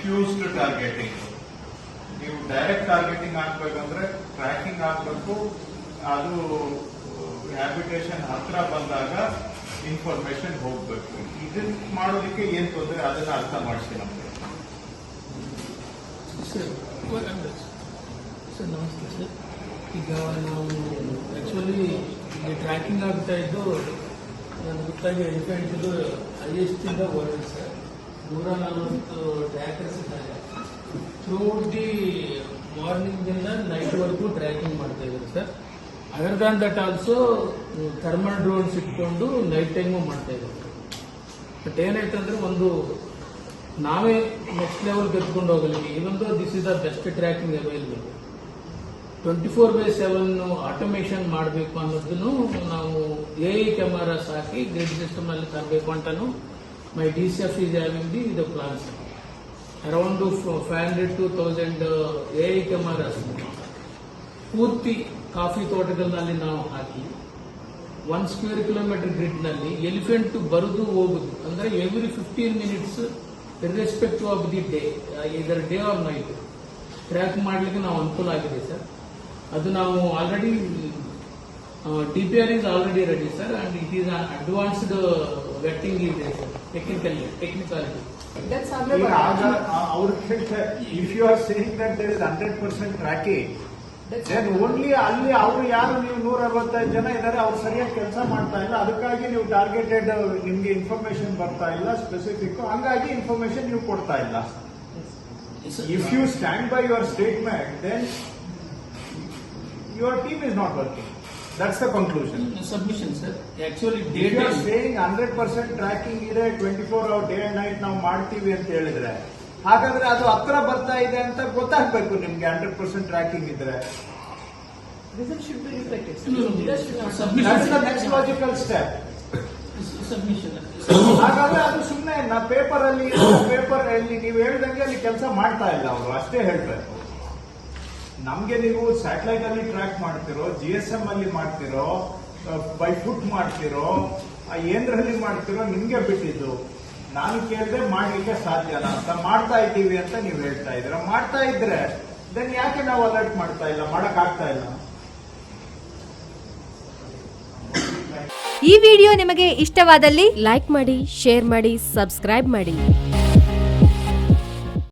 Diffused targeting. ನೀವು direct targeting ಹಾಕ್ಬೇಕಂದ್ರೆ tracking ಹಾಕ್ಬೇಕು, ಅದು ಹ್ಯಾಬಿಟೇಷನ್ ಹತ್ರ ಬಂದಾಗ ಇನ್ಫಾರ್ಮೇಶನ್ ಹೋಗ್ಬೇಕು. ಇದನ್ನ ಮಾಡೋದಕ್ಕೆ ಏನ್ ತೊಂದರೆ ಅದನ್ನ ಅರ್ಥ ಮಾಡಿಸಿ ನಮ್ಗೆ. ಸರ್ ನಮಸ್ತೆ ಸರ್. ಈಗ ನಾವು ಆ್ಯಕ್ಚುಲಿ ಇಲ್ಲಿ ಟ್ರ್ಯಾಕಿಂಗ್ ಆಗ್ತಾ ಇದ್ದು ನನಗೆ ಗೊತ್ತಾಗಿ ಎಲಿಫೆಂಟ್ದು ಹೈಯೆಸ್ಟಿಂದ ವರ್ಲ್ಡ್ ಸರ್ 140 ಟ್ರ್ಯಾಕರ್ಸ್ ಇದ್ದಾರೆ. ಥ್ರೂಔಟ್ ದಿ ಮಾರ್ನಿಂಗಿಂದ ನೈಟ್ವರೆಗೂ ಟ್ರ್ಯಾಕಿಂಗ್ ಮಾಡ್ತಾ ಇದ್ದಾರೆ sir. Other than that also thermal drones ಇಟ್ಕೊಂಡು ನೈಟ್ ಟೈಮು ಮಾಡ್ತಾ ಇದ್ದಾರೆ. ಬಟ್ ಏನಾಯ್ತಂದ್ರೆ ಒಂದು ನಾವೇ ನೆಕ್ಸ್ಟ್ ಲೆವೆಲ್ ಗೆದ್ಕೊಂಡು ಹೋಗಲಿಕ್ಕೆ even though this is the best tracking available. 24/7 automation ಮಾಡಬೇಕು ಅನ್ನೋದನ್ನು ನಾವು AI ಕ್ಯಾಮರಾಸ್ ಹಾಕಿ ಗ್ರಿಡ್ ಸಿಸ್ಟಮ್ ಅಲ್ಲಿ ತರಬೇಕು ಅಂತಾನು my DCF is having the plans. Around 500 to 1000 AI cameras ಪೂರ್ತಿ ಕಾಫಿ ತೋಟಗಳಲ್ಲಿ ನಾವು ಹಾಕಿ 1 ಸ್ಕ್ವೇರ್ ಕಿಲೋಮೀಟರ್ ಗ್ರಿಡ್ ನಲ್ಲಿ ಎಲಿಫೆಂಟ್ ಬರುದು ಹೋಗುದು ಅಂದ್ರೆ every 15 minutes irrespective of the day, ಇದರ ಡೇ ಆರ್ ನೈಟ್ ಟ್ರ್ಯಾಕ್ ಮಾಡಲಿಕ್ಕೆ ನಾವು ಅನುಕೂಲ ಆಗಿದೆ ಸರ್. ಅದು ನಾವು already DPR is already ready sir, and it is advanced vetting ಇದೆ ಸರ್. ಟೆಕ್ನಿಕಾಲಿಟಿ ಅವ್ರು ಹೇಳ್ತಾರೆ, if you are saying that there is 100% tracking, then only ಅಲ್ಲಿ ಅವರು ಯಾರು ನೀವು 165 ಜನ ಇದ್ದಾರೆ ಅವ್ರು ಸರಿಯಾಗಿ ಕೆಲಸ ಮಾಡ್ತಾ ಇಲ್ಲ, ಅದಕ್ಕಾಗಿ ನೀವು ಟಾರ್ಗೆಟೆಡ್ ನಿಮ್ಗೆ ಇನ್ಫಾರ್ಮೇಶನ್ ಬರ್ತಾ ಇಲ್ಲ ಸ್ಪೆಸಿಫಿಕ್, ಹಂಗಾಗಿ ಇನ್ಫಾರ್ಮೇಶನ್ ನೀವು ಕೊಡ್ತಾ ಇಲ್ಲ. If you stand by your statement then your team is not working. That's the conclusion. Submission, sir. Actually, if you are saying 100% tracking ಇದೆ, 24 hour ಡೇ ಅಂಡ್ ನೈಟ್ ನಾವು ಮಾಡ್ತೀವಿ ಅಂತ ಹೇಳಿದ್ರೆ, ಹಾಗಾದ್ರೆ ಅದು ಹತ್ರ ಬರ್ತಾ ಇದೆ ಅಂತ ಗೊತ್ತಾಗ್ಬೇಕು ನಿಮ್ಗೆ. 100% ಟ್ರ್ಯಾಕಿಂಗ್ ಇದ್ರೆ Result should be reflected. that's the next logical step. Submission. ಹಾಗಾದ್ರೆ ಅದು ಸುಮ್ಮನೆ ಪೇಪರ್ ಅಲ್ಲಿ ನೀವು ಹೇಳ್ದಂಗೆ ಅಲ್ಲಿ ಕೆಲಸ ಮಾಡ್ತಾ ಇಲ್ಲ ಅವರು, ಅಷ್ಟೇ ಹೇಳ್ಬೇಕು. ನಮ್ಗೆ ನೀವು ಸ್ಯಾಟಲೈಟ್ ಅಲ್ಲಿ ಟ್ರ್ಯಾಕ್ ಮಾಡ್ತಿರೋ, GSM ಅಲ್ಲಿ ಮಾಡ್ತಿರೋ, ಬೈ ಫುಟ್ ಮಾಡ್ತಿರೋ, ಏನ್ರಲ್ಲಿ ಮಾಡ್ತಿರೋ ನಿಮ್ಗೆ ಬಿಟ್ಟಿದ್ದು. ನಾನು ಕೇಳಿದ್ರೆ ಮಾಡ್ಲಿಕ್ಕೆ ಸಾಧ್ಯನಾ ಅಂತ. ಮಾಡ್ತಾ ಇದ್ದೀವಿ ಅಂತ ನೀವು ಹೇಳ್ತಾ ಇದ್ದೀರಾ. ಮಾಡ್ತಾ ಇದ್ರೆ ದೆನ್ ಯಾಕೆ ನಾವು ಅಲರ್ಟ್ ಮಾಡ್ತಾ ಇಲ್ಲ, ಮಾಡಕ್ ಆಗ್ತಾ ಇಲ್ಲ? ಈ ವಿಡಿಯೋ ನಿಮಗೆ ಇಷ್ಟವಾದಲ್ಲಿ ಲೈಕ್ ಮಾಡಿ, ಶೇರ್ ಮಾಡಿ, ಸಬ್ಸ್ಕ್ರೈಬ್ ಮಾಡಿ.